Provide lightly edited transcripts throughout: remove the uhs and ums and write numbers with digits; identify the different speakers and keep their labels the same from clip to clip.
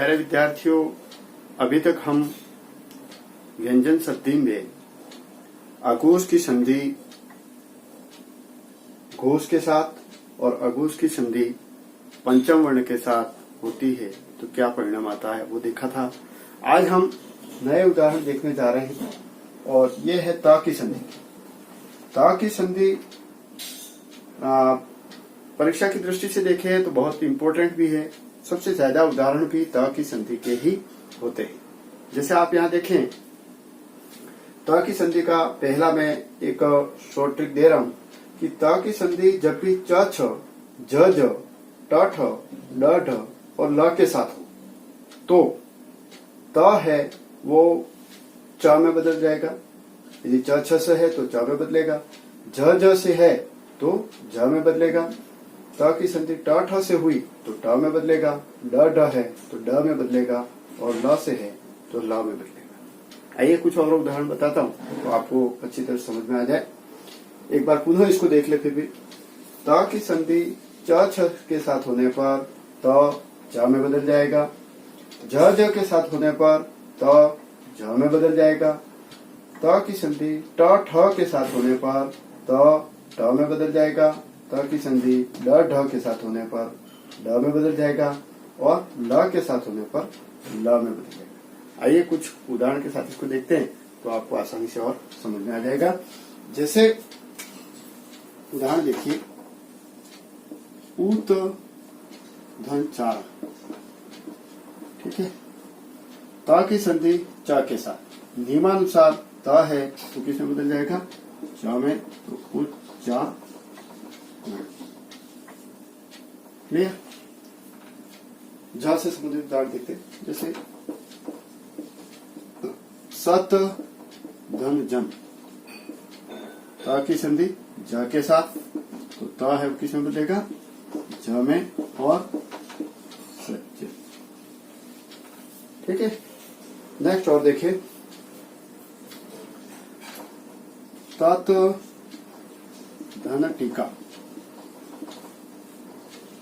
Speaker 1: प्यारे विद्यार्थियों, अभी तक हम व्यंजन संधि में अघोष की संधि घोष के साथ और अघोष की संधि पंचम वर्ण के साथ होती है तो क्या परिणाम आता है वो देखा था। आज हम नए उदाहरण देखने जा रहे हैं और ये है त की संधि। त की संधि परीक्षा की दृष्टि से देखें तो बहुत इम्पोर्टेंट भी है। सबसे ज्यादा उदाहरण भी त की संधि के ही होते हैं। जैसे आप यहाँ देखें, त की संधि का पहला मैं एक शॉर्ट ट्रिक दे रहा हूं कि त की संधि जब भी च छ ज ज ट ठ ड ढ और ल के साथ हो तो त है वो च में बदल जाएगा। यदि च छ से है तो च में बदलेगा, ज ज से है तो ज में बदलेगा। त की संधि ट ठ से हुई तो ट में बदलेगा, ड ढ है तो ड में बदलेगा और ल से है तो ल में बदलेगा। आइए कुछ और उदाहरण बताता हूँ तो आपको अच्छी तरह समझ में आ जाए। एक बार पुनः इसको देख ले। फिर भी त की संधि च छ के साथ होने पर त च में बदल जाएगा, ज ज के साथ होने पर त ज में बदल जाएगा। त की संधि ट ठ के साथ होने पर त में बदल जाएगा। त की संधि ड ढ के साथ होने पर ड में बदल जाएगा और ल के साथ होने पर ल में बदल जाएगा। आइए कुछ उदाहरण के साथ इसको देखते हैं तो आपको आसानी से और समझ में आ जाएगा। जैसे उदाहरण देखिए, ऊत धन चार, ठीक है। त की संधि च के साथ नियमानुसार त है तो किसमें बदल जाएगा, च में, तो उत चा। क्लियर। ज से संबंधित उदाहरण देखते हैं। जैसे सत धन जम, त की संधि ज के साथ तो त है किसमें बदलेगा, ज में और सत्य, ठीक है। नेक्स्ट और देखिए, तत् धन टीका,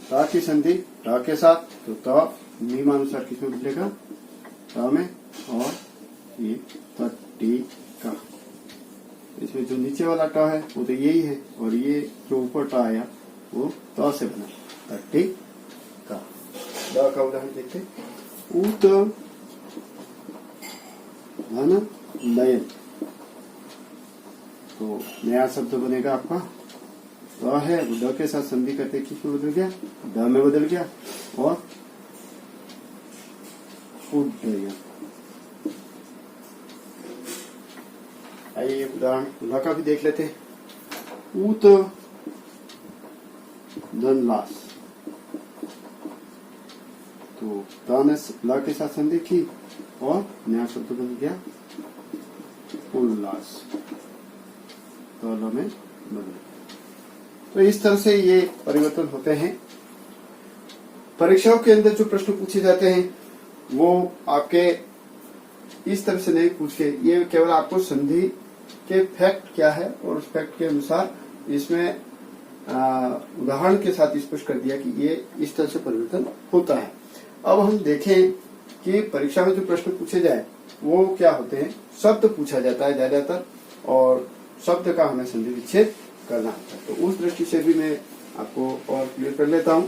Speaker 1: त की संधि ट के साथ तो त नियमानुसार किसमें बदलेगा, त में और ये टीका। इसमें जो नीचे वाला ट है वो तो यही है और ये जो ऊपर ट आया वो त से बना, टीका। ड का उदाहरण देखते, ऊत धन नयन, तो नया शब्द बनेगा आपका त है वो ड के साथ संधि करते किसमें बदल गया, ड में बदल गया और उड्डयन। आइए उदाहरण ल का भी देख लेते हैं। ऊत धन लाश, तो त ने ल के साथ संधि की और नया शब्द बन गया उल्लास, तो ल में बदल। तो इस तरह से ये परिवर्तन होते हैं। परीक्षाओं के अंदर जो प्रश्न पूछे जाते हैं वो आपके इस तरह से नहीं पूछ के, ये केवल आपको संधि के फैक्ट क्या है और उस फैक्ट के अनुसार इसमें उदाहरण के साथ स्पष्ट कर दिया कि ये इस तरह से परिवर्तन होता है। अब हम देखें कि परीक्षा में जो प्रश्न पूछे जाए वो क्या होते हैं। शब्द पूछा जाता है ज्यादातर और शब्द का हमें संधि विच्छेद करना होता है। तो उस दृष्टि से भी मैं आपको और क्लियर कर लेता हूं।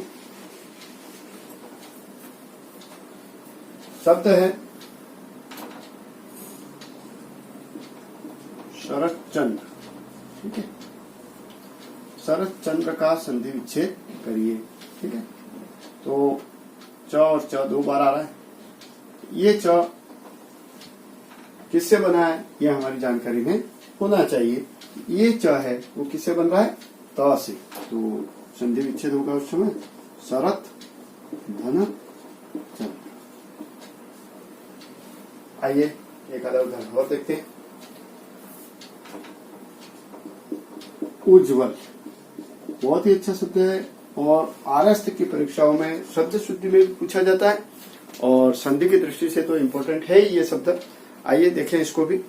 Speaker 1: शब्द है शरद चंद्र, ठीक है। शरद चंद्र का संधि विच्छेद करिए, ठीक है। तो च और च दो बार आ रहा है। ये च किससे बना है ये हमारी जानकारी में होना चाहिए। ये च है वो किससे बन रहा है, त से, तो संधि विच्छेद होगा उस समय शरद धन चंद्र। आइए एक आधा उदाहरण और देखते हैं। उज्ज्वल बहुत ही अच्छा शब्द है और आरएस की परीक्षाओं में शब्द शुद्धि में भी पूछा जाता है और संधि की दृष्टि से तो इम्पोर्टेंट है ही ये शब्द। आइए देखें इसको भी।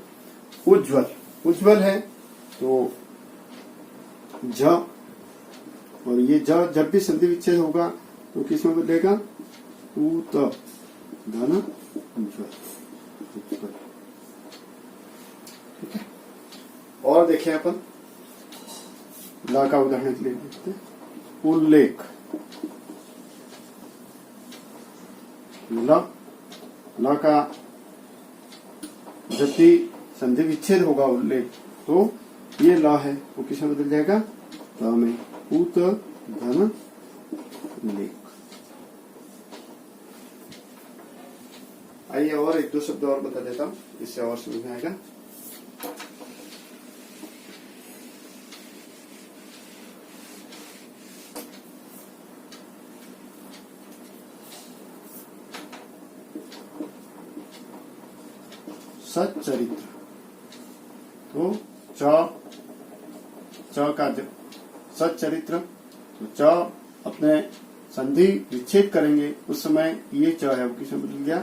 Speaker 1: उज्ज्वल, उज्ज्वल है तो ज, और ये ज जब भी संधि विच्छेद होगा तो किसमें बदलेगा, ऊत, धन उज्ज्वल। ठीक है, और देखें अपन ला का उदाहरण के लिए देखते हैं। उल्लेख, ल का जब भी संधि विच्छेद होगा उल्लेख, तो ये ल है वो किसमें बदल जाएगा? त में। उत धन लेख। आइए और एक दो शब्द और बता देता हूं, इससे और समझ में आएगा। सच्चरित्र, तो च का सच्चरित्र, तो च अपने संधि विच्छेद करेंगे उस समय ये च है वो किसमें बदल गया?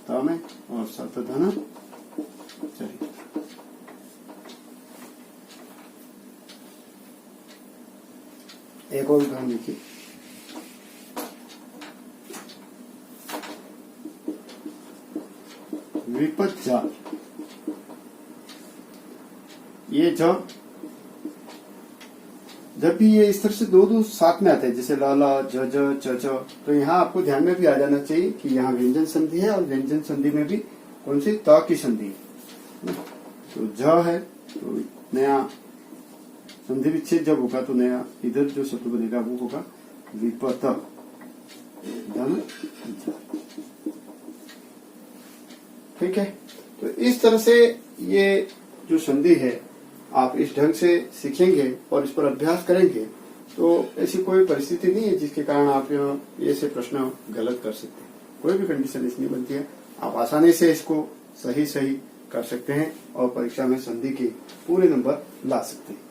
Speaker 1: त में। और सत धन चरित्र। एक और उदाहरण देखिए। विपद जाल, ये जब भी ये इस तरह से दो साथ में आते हैं, जैसे लाला ज च च, तो यहाँ आपको ध्यान में भी आ जाना चाहिए कि यहाँ व्यंजन संधि है और व्यंजन संधि में भी कौन सी? त की संधि है। तो ज है तो नया संधि विच्छेद जब होगा तो नया इधर जो शब्द बनेगा वो होगा विपत धन। ठीक है, तो इस तरह से ये जो संधि है आप इस ढंग से सीखेंगे और इस पर अभ्यास करेंगे तो ऐसी कोई परिस्थिति नहीं है जिसके कारण आप ये से प्रश्न गलत कर सकते हैं। कोई भी कंडीशन इसलिए बनती है, आप आसानी से इसको सही कर सकते हैं और परीक्षा में संधि के पूरे नंबर ला सकते हैं।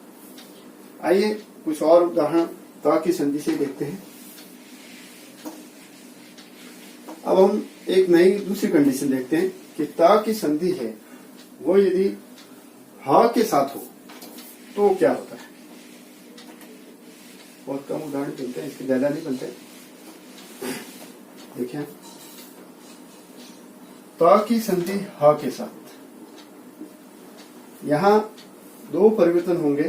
Speaker 1: आइए कुछ और उदाहरण त की संधि से देखते हैं। अब हम एक नई दूसरी कंडीशन देखते हैं कि त की संधि है वो यदि ह के साथ हो तो क्या होता है। बहुत कम उदाहरण बनते हैं, इसके ज्यादा नहीं बनते। देखिए, त की संधि ह के साथ, यहां दो परिवर्तन होंगे।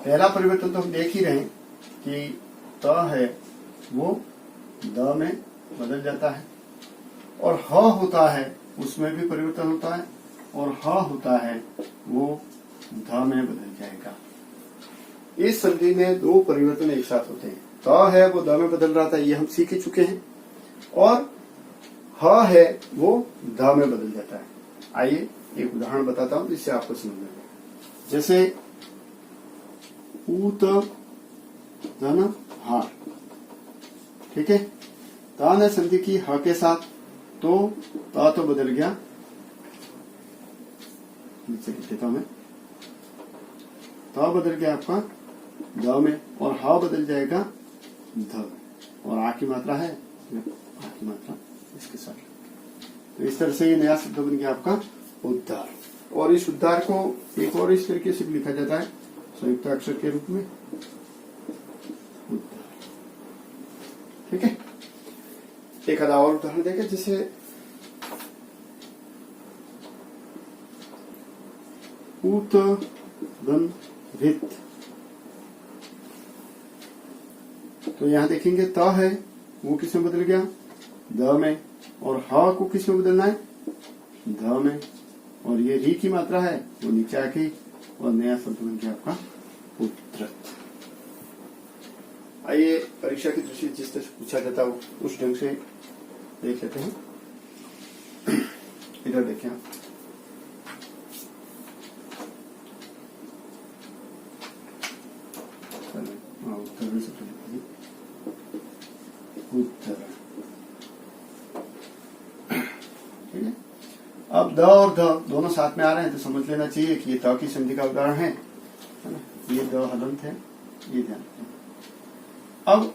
Speaker 1: पहला परिवर्तन तो हम देख ही रहे हैं कि त है वो द में बदल जाता है और ह होता है उसमें भी परिवर्तन होता है और ह होता है वो ध में बदल जाएगा। इस संधि में दो परिवर्तन एक साथ होते हैं। त है वो द में बदल रहा था, ये हम सीख ही चुके हैं, और ह है वो ध में बदल जाता है। आइए एक उदाहरण बताता हूं जिससे आपको समझ में आएगा। जैसे ऊत धन हार, ठीक है, त ने संधि की ह के साथ, तो त तो बदल गया, नीचे लिख देता हूं मैं, त बदल गया आपका द में और ह बदल जाएगा ध, और आ की मात्रा है, आ की मात्रा इसके साथ। तो इस तरह से ये नया शब्द बन गया आपका उद्धार। और इस उद्धार को एक और इस तरीके से भी लिखा जाता है संयुक्त अक्षर के रूप में उद्धार। ठीक है, एक आधा और उदाहरण देखें। जैसे ऊत धन भित, तो यहां देखेंगे त है वो किसमें बदल गया? द में, और ह को किसमें बदलना है? ध में, और ये री की मात्रा है वो नीचे आके और नया शब्द बन गया आपका उद्धृत। आइए परीक्षा की दृष्टि जिस तरह से पूछा जाता है उस ढंग से देख लेते हैं। इधर देखें आप, उत्तरण से उत्तरण। ठीक है, अब द और ध दोनों साथ में आ रहे हैं तो समझ लेना चाहिए कि ये त की संधि का उदाहरण है ना। ये द हलंत है, ये ध्यान रखें। अब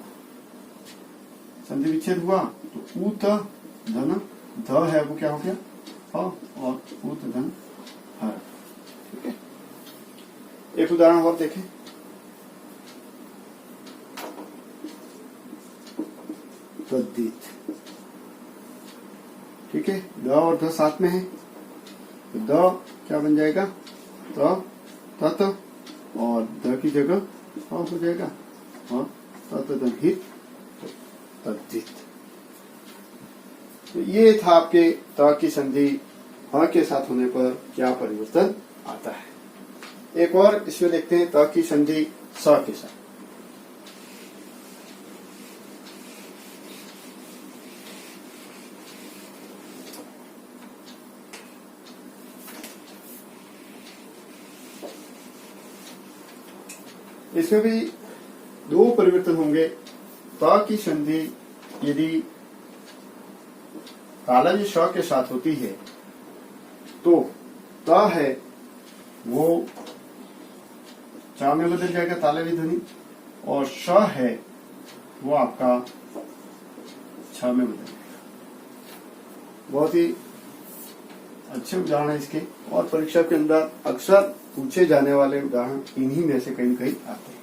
Speaker 1: संधि विच्छेद हुआ तो ऊत धन ध है वो क्या हो गया? और ऊत धन हर। ठीक है, एक उदाहरण और देखें। त्वद्धित। ठीक है, द और ध साथ में है तो द क्या बन जाएगा, तत, और द की जगह हो जाएगा और तत्हित तद्धित। तो ये था आपके त की संधि ह के साथ होने पर क्या परिवर्तन आता है। एक और इसमें देखते हैं त की संधि स के साथ। इसमें भी दो परिवर्तन होंगे। त की संधि यदि तालव्य श के साथ होती है तो त है वो च में बदल जाएगा तालव्य ध्वनि, और श है वो आपका छ में बदल जाएगा। बहुत ही अच्छे उदाहरण है इसके, और परीक्षा के अंदर अक्सर पूछे जाने वाले उदाहरण इन्हीं में से कहीं न कहीं आते हैं।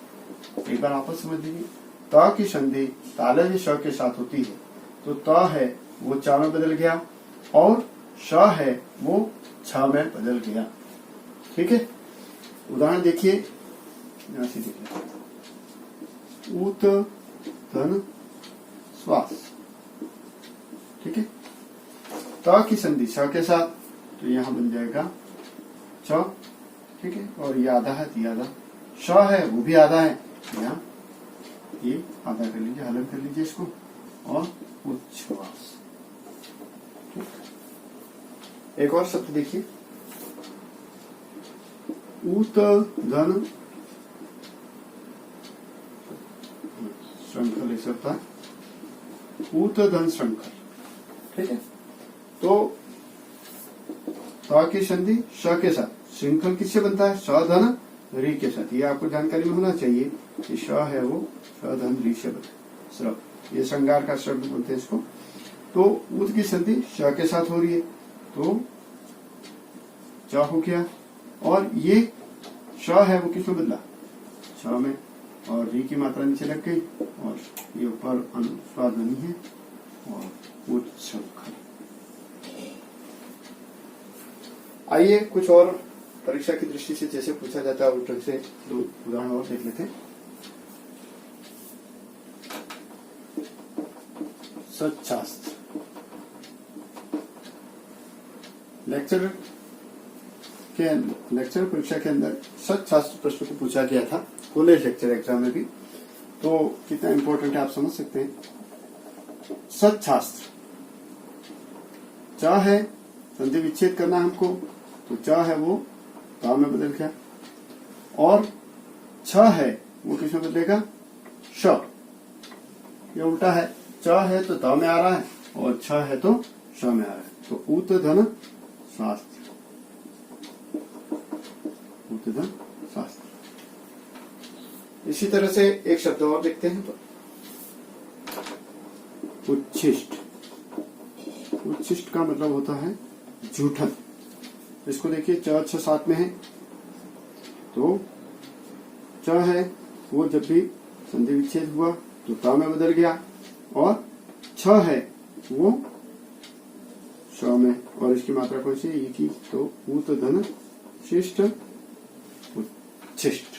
Speaker 1: एक बार आप समझ लीजिए, त की संधि तालव्य श के साथ होती है तो त है वो च में बदल गया और श है वो छ में बदल गया। ठीक है, उदाहरण देखिए, यहां से देखिए, ऊत धन श्वास। ठीक है, त की संधि श के साथ तो यहां बन जाएगा च। ठीक है, और ये आधा है तो ये आधा, श है वो भी आधा है, यहाँ ये आधा कर लीजिए, हलन कर लीजिए इसको, और उच्छ्वास। एक और शब्द देखिए, ऊत धन श्रृंखल ऐसा होता है, ऊत धन श्रृंखल। ठीक है, तो त की संधि श के साथ, श्रृंखल किससे बनता है, स धन री के साथ। ये आपको जानकारी में होना चाहिए कि श है वो स धन री से बनता है, ये श्रृंगार का शब्द बोलते हैं इसको। तो ऊत की संधि श के साथ हो रही है तो च हो गया, और ये श है वो किसमें बदला, छ में, और री की मात्रा नीचे लग गई, और ये ऊपर अनुस्वार ध्वनि है और उच्छ्वास। आइए कुछ और परीक्षा की दृष्टि से जैसे पूछा जाता है उस ढंग से दो उदाहरण और देख लेते हैं। सच्छास्त्र, लेक्चर परीक्षा के अंदर सच्छास्त्र प्रश्न को पूछा गया था, कॉलेज लेक्चर एग्जाम में भी, तो कितना इंपॉर्टेंट है आप समझ सकते हैं। सच्छास्त्र, च है, संधि विच्छेद करना है हमको, तो च है वो त में बदल गया, और छ है वो किस में बदलेगा, श। ये उल्टा है, च है तो त में आ रहा है और छ है तो श में आ रहा है, तो ऊत धन स्वास्थ्य, ऊत धन स्वास्थ्य। इसी तरह से एक शब्द और देखते हैं, तो उच्छिष्ट। उच्छिष्ट का मतलब होता है जूठन। इसको देखिए, च छ साथ में है तो च है वो जब भी संधि विच्छेद हुआ तो त में बदल गया, और छ है वो श में, और इसकी मात्रा कौन सी है, ये की, तो ऊत धन शिष्ट उच्छिष्ट।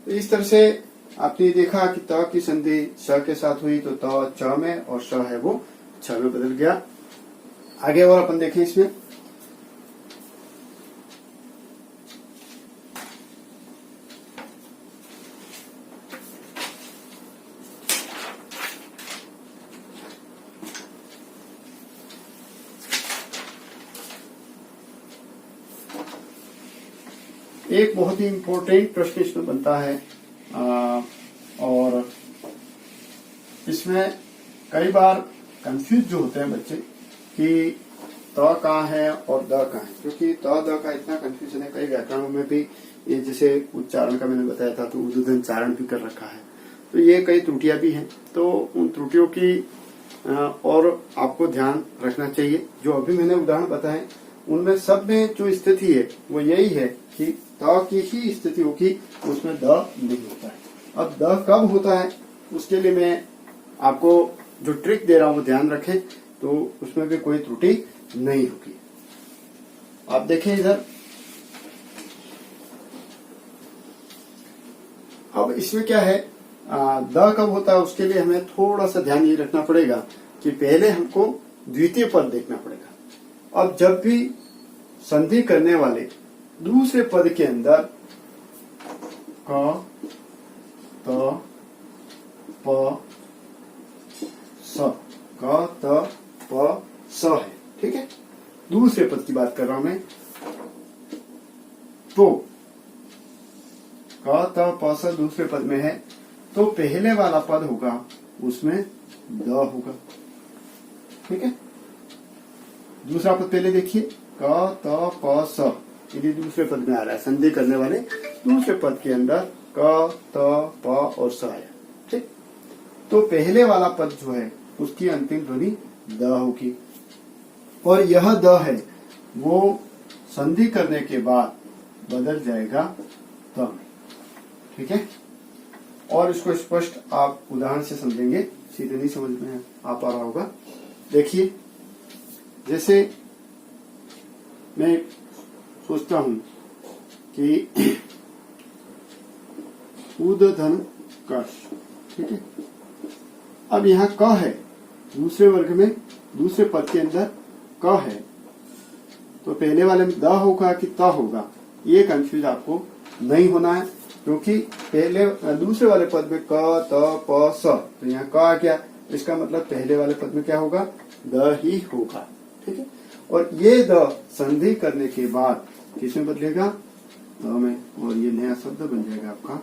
Speaker 1: तो इस तरह से आपने देखा कि त की संधि श के साथ हुई तो त च में, और श है वो छ में बदल गया। आगे और अपन देखें इसमें, एक बहुत ही इंपॉर्टेंट प्रश्न इसमें बनता है, और इसमें कई बार कंफ्यूज जो होते हैं बच्चे कि त कहाँ है और द कहाँ है, क्योंकि त द का इतना कंफ्यूजन है। कई व्याकरणों में भी ये जैसे उच्चारण का मैंने बताया था तो उद्दन चारण भी कर रखा है, तो ये कई त्रुटियां भी हैं। तो उन त्रुटियों की और आपको ध्यान रखना चाहिए। जो अभी मैंने उदाहरण बताए उनमें सब में जो स्थिति है वो यही है कि त की ही स्थिति होगी, उसमें द नहीं होता है। अब द कब होता है उसके लिए मैं आपको जो ट्रिक दे रहा हूं वो ध्यान रखें, तो उसमें भी कोई त्रुटि नहीं होगी। आप देखें इधर, अब इसमें क्या है, द कब होता है उसके लिए हमें थोड़ा सा ध्यान ये रखना पड़ेगा कि पहले हमको द्वितीय पद देखना पड़ेगा। अब जब भी संधि करने वाले दूसरे पद के अंदर क, त, प, स, क, त, प, स है, ठीक है, दूसरे पद की बात कर रहा हूं मैं। तो क, त, प, स दूसरे पद में है, तो पहले वाला पद होगा उसमें द होगा, ठीक है। दूसरा पद पहले देखिए, क, त, प, स, ये दूसरे पद में आ रहा है, संधि करने वाले दूसरे पद के अंदर क, त, प और स आया, ठीक। तो पहले वाला पद जो है उसकी अंतिम ध्वनि द होगी, और यह द है वो संधि करने के बाद बदल जाएगा त में, ठीक है। और इसको स्पष्ट आप उदाहरण से समझेंगे, सीधे नहीं समझ में आ पा रहा होगा। देखिए, जैसे मैं सोचता हूं कि उद धन कश, ठीक है। अब यहाँ क है, दूसरे वर्ग में दूसरे पद के अंदर क है, तो पहले वाले में द होगा कि त होगा, ये कंफ्यूज आपको नहीं होना है, क्योंकि पहले दूसरे वाले पद में क, त, प, स, तो यहाँ क आ गया, इसका मतलब पहले वाले पद में क्या होगा, द ही होगा, ठीक है। और ये द संधि करने के बाद किसमें बदलेगा, द में, और ये नया शब्द बन जाएगा आपका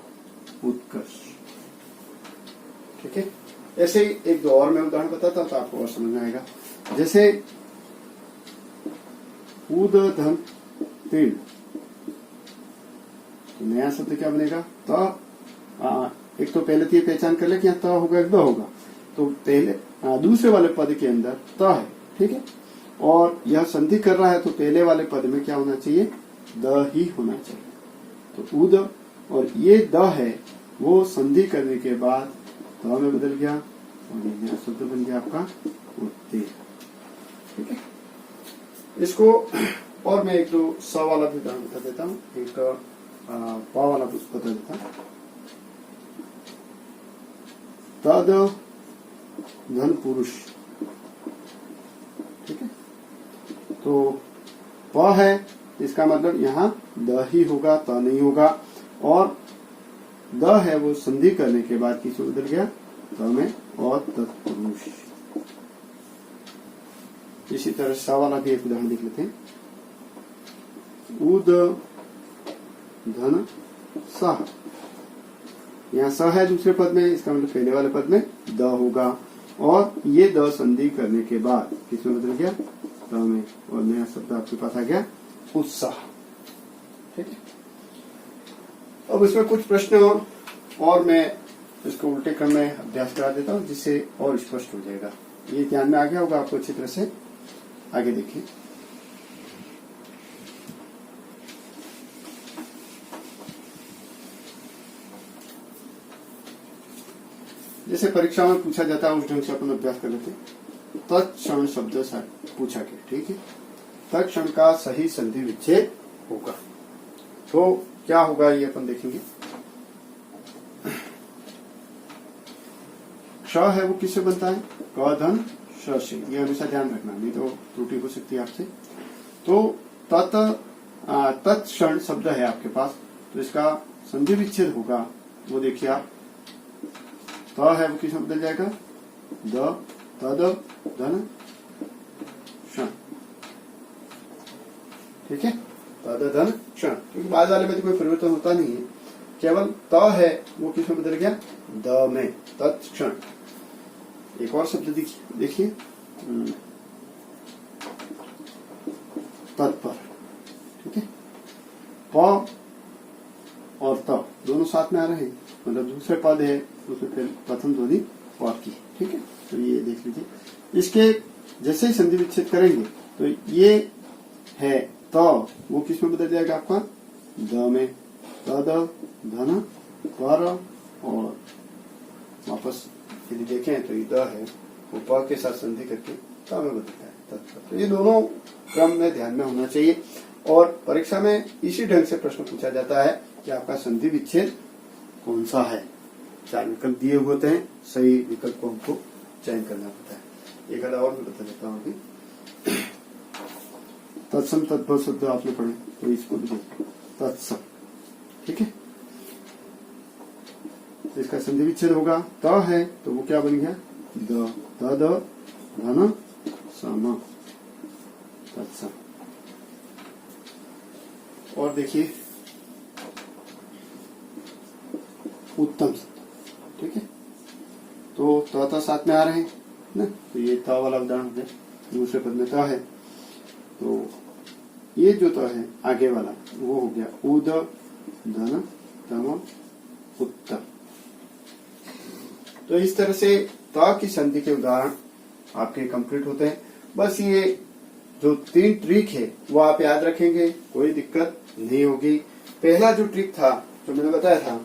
Speaker 1: उत्कर्ष, ठीक है। ऐसे ही एक दो और मैं उदाहरण बताता तो आपको और समझ में आएगा। जैसे उद धन तीन, तो नया शब्द क्या बनेगा, त, एक तो पहले तो ये पहचान कर ले कि यहाँ त होगा एक द होगा, तो पहले दूसरे वाले पद के अंदर त है, ठीक है, और यह संधि कर रहा है, तो पहले वाले पद में क्या होना चाहिए, द ही होना चाहिए। तो उद, और ये द है वो संधि करने के बाद त में बदल गया, और ये नया शब्द बन गया आपका उत्तीर्ण, ठीक है। इसको और मैं एक दो स वाला भी उदाहरण बता देता हूँ, एक प वाला बता देता हूँ। तद धन पुरुष, ठीक है। तो प है, इसका मतलब यहाँ द ही होगा, त नहीं होगा, और द है वो संधि करने के बाद किस बदल गया, त में, और तत्पुरुष। इसी तरह स वाला भी एक उदाहरण देख लेते हैं। उद धन सह, यहाँ स है दूसरे पद में, इसका मतलब पहले वाले पद में द होगा, और ये द संधि करने के बाद किसमें बदल गया, त में, और नया शब्द आपके पास आ गया उत्साह, ठीक है। अब इसमें कुछ प्रश्न और मैं इसको उल्टे क्रम में अभ्यास करा देता हूँ, जिससे और स्पष्ट हो जाएगा। ये ध्यान में आ गया होगा आपको अच्छी तरह से। आगे देखिए, जैसे परीक्षा में पूछा जाता है उस ढंग से अपन अभ्यास कर लेते हैं। तत्क्षण शब्द पूछा गया, ठीक है। तत्क्षण का सही संधि विच्छेद होगा, तो क्या होगा ये अपन देखेंगे। क्ष है वो किससे बनता है, क धन श से, ये हमेशा ध्यान रखना, नहीं तो त्रुटि हो सकती है आपसे। तो तत्क्षण शब्द है आपके पास, तो इसका संधि विच्छेद होगा, वो देखिए आप, त है वो किस में बदल जाएगा, द, तद, धन क्षण, ठीक है, तद धन क्षण, क्योंकि बाद वाले में तो कोई परिवर्तन होता नहीं है, केवल त है वो किस में बदल गया, द में, तत्क्षण। एक और शब्द देखिए, तत्पर, ठीक है। प और त दोनों साथ में आ रहे हैं, मतलब दूसरे पद है, उसमें प्रथम ध्वनि और की, ठीक है। तो ये देख लीजिए, इसके जैसे ही संधि विच्छेद करेंगे तो ये है त, वो किस में बदल जाएगा आपका, द में, तद, धन, पर और वापस यदि देखें तो ये द है वो प के साथ संधि करके त में बदलता है तत्व। तो ये दोनों क्रम में ध्यान में होना चाहिए और परीक्षा में इसी ढंग से प्रश्न पूछा जाता है कि आपका संधि विच्छेद कौन सा है। 4 विकल्प दिए हुए होते हैं, सही विकल्प को हमको चयन करना होता है। एक आधा और मैं बता देता हूँ अभी। तत्सम तद्भव शब्द आपने पढ़े तो इसको भी देखो तत्सम, ठीक है। इसका संधि विच्छेद होगा त है तो वो क्या बन गया द, द धन सम तत्सम। और देखिए उत्तम, ठीक है। तो त साथ में आ रहे हैं ना, तो ये त वाला उदाहरण है, दूसरे पद में त है तो ये जो त है आगे वाला वो हो गया उद धन तम उत्तम। तो इस तरह से त की संधि के उदाहरण आपके कंप्लीट होते हैं। बस ये जो 3 ट्रिक है वो आप याद रखेंगे, कोई दिक्कत नहीं होगी। पहला जो ट्रिक था जो मैंने बताया था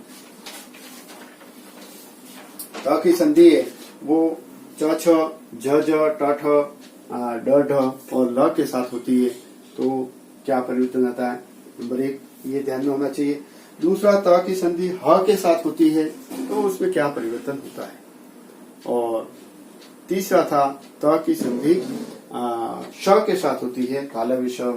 Speaker 1: त की संधि है वो च छ झ झ ट ठ ड ढ और ल के साथ होती है तो क्या परिवर्तन आता है। नंबर 1 ये ध्यान में होना चाहिए। दूसरा त की संधि ह के साथ होती है तो उसमें क्या परिवर्तन होता है। और तीसरा था त की संधि श के साथ होती है, काला विष जो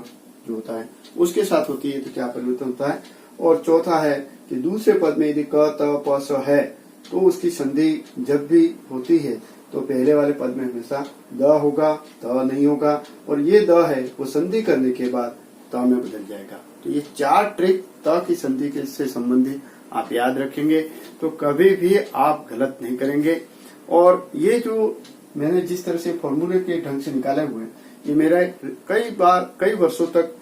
Speaker 1: होता है उसके साथ होती है तो क्या परिवर्तन होता है। और चौथा है कि दूसरे पद में यदि क त प स है तो उसकी संधि जब भी होती है तो पहले वाले पद में हमेशा द होगा, त नहीं होगा, और ये द है वो संधि करने के बाद त में बदल जाएगा। तो ये 4 ट्रिक त की संधि के से संबंधित आप याद रखेंगे तो कभी भी आप गलत नहीं करेंगे। और ये जो मैंने जिस तरह से फॉर्मूले के ढंग से निकाले हुए ये मेरा कई वर्षों तक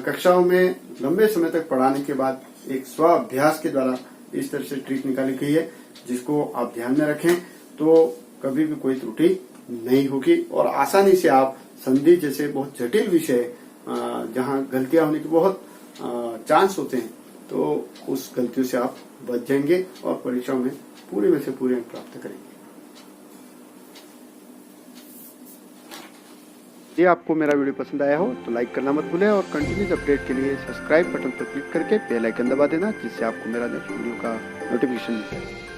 Speaker 1: कक्षाओं में लंबे समय तक पढ़ाने के बाद एक स्व अभ्यास के द्वारा इस तरह से ट्रिक निकाली गई है, जिसको आप ध्यान में रखें तो कभी भी कोई त्रुटि नहीं होगी और आसानी से आप संधि जैसे बहुत जटिल विषय जहां गलतियां होने के बहुत चांस होते हैं तो उस गलतियों से आप बच जाएंगे और परीक्षाओं में पूरे में से पूरे अंक प्राप्त करेंगे। ये आपको मेरा वीडियो पसंद आया हो तो लाइक करना मत भूलें और कंटिन्यूस अपडेट के लिए सब्सक्राइब बटन पर क्लिक करके बेल आइकन दबा देना, जिससे आपको मेरा नेक्स्ट वीडियो का नोटिफिकेशन मिल जाए।